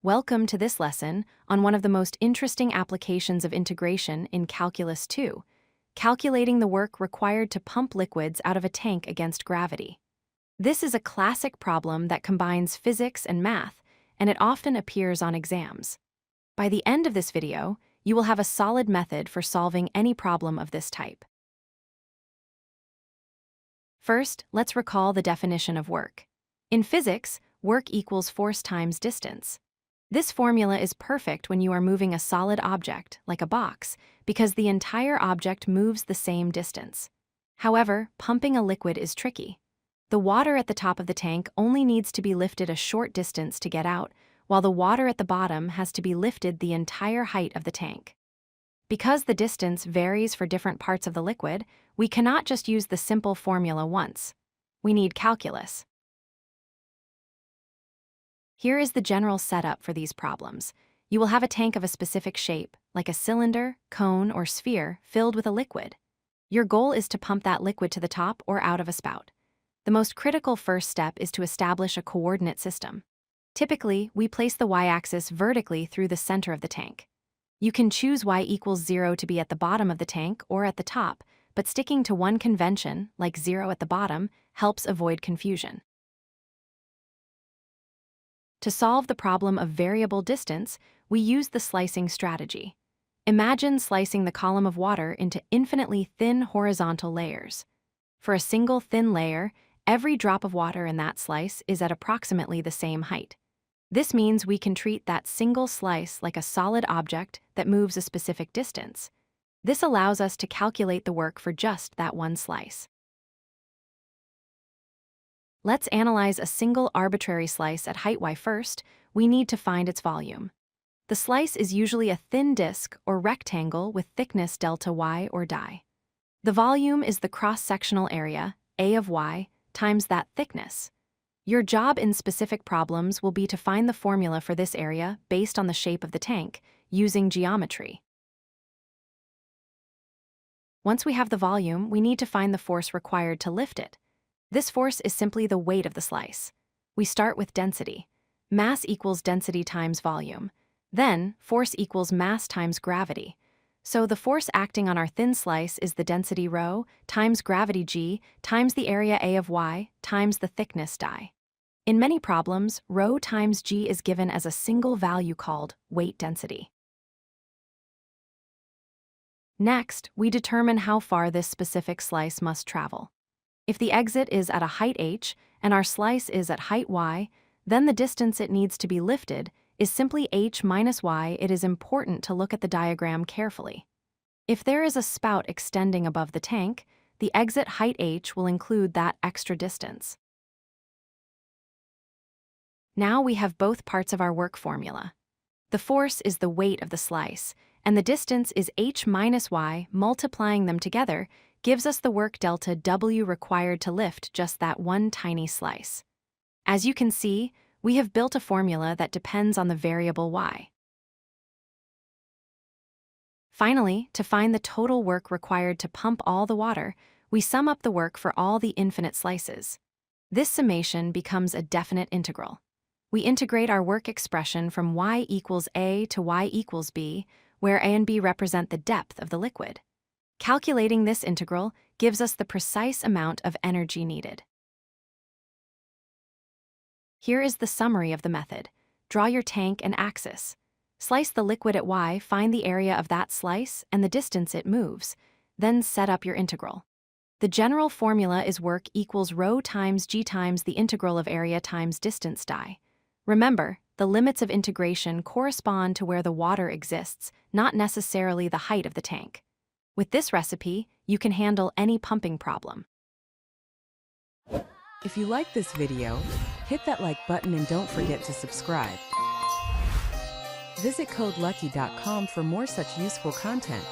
Welcome to this lesson on one of the most interesting applications of integration in Calculus 2, calculating the work required to pump liquids out of a tank against gravity. This is a classic problem that combines physics and math, and it often appears on exams. By the end of this video, you will have a solid method for solving any problem of this type. First, let's recall the definition of work. In physics, work equals force times distance. This formula is perfect when you are moving a solid object, like a box, because the entire object moves the same distance. However, pumping a liquid is tricky. The water at the top of the tank only needs to be lifted a short distance to get out, while the water at the bottom has to be lifted the entire height of the tank. Because the distance varies for different parts of the liquid, we cannot just use the simple formula once. We need calculus. Here is the general setup for these problems. You will have a tank of a specific shape, like a cylinder, cone, or sphere, filled with a liquid. Your goal is to pump that liquid to the top or out of a spout. The most critical first step is to establish a coordinate system. Typically, we place the y-axis vertically through the center of the tank. You can choose y equals 0 to be at the bottom of the tank or at the top, but sticking to one convention, like 0 at the bottom, helps avoid confusion. To solve the problem of variable distance, we use the slicing strategy. Imagine slicing the column of water into infinitely thin horizontal layers. For a single thin layer, every drop of water in that slice is at approximately the same height. This means we can treat that single slice like a solid object that moves a specific distance. This allows us to calculate the work for just that one slice. Let's analyze a single arbitrary slice at height y first. We need to find its volume. The slice is usually a thin disk or rectangle with thickness delta y or di. The volume is the cross-sectional area, A of y, times that thickness. Your job in specific problems will be to find the formula for this area based on the shape of the tank, using geometry. Once we have the volume, we need to find the force required to lift it. This force is simply the weight of the slice. We start with density. Mass equals density times volume. Then, force equals mass times gravity. So the force acting on our thin slice is the density ρ times gravity g times the area A of y times the thickness di. In many problems, ρ times g is given as a single value called weight density. Next, we determine how far this specific slice must travel. If the exit is at a height h and our slice is at height y, then the distance it needs to be lifted is simply h minus y. It is important to look at the diagram carefully. If there is a spout extending above the tank, the exit height h will include that extra distance. Now we have both parts of our work formula. The force is the weight of the slice, and the distance is h minus y. Multiplying them together gives us the work delta W required to lift just that one tiny slice. As you can see, we have built a formula that depends on the variable y. Finally, to find the total work required to pump all the water, we sum up the work for all the infinite slices. This summation becomes a definite integral. We integrate our work expression from y equals a to y equals b, where a and b represent the depth of the liquid. Calculating this integral gives us the precise amount of energy needed. Here is the summary of the method. Draw your tank and axis. Slice the liquid at y, find the area of that slice and the distance it moves. Then set up your integral. The general formula is work equals ρ times g times the integral of area times distance di. Remember, the limits of integration correspond to where the water exists, not necessarily the height of the tank. With this recipe, you can handle any pumping problem. If you like this video, hit that like button and don't forget to subscribe. Visit codelucky.com for more such useful content.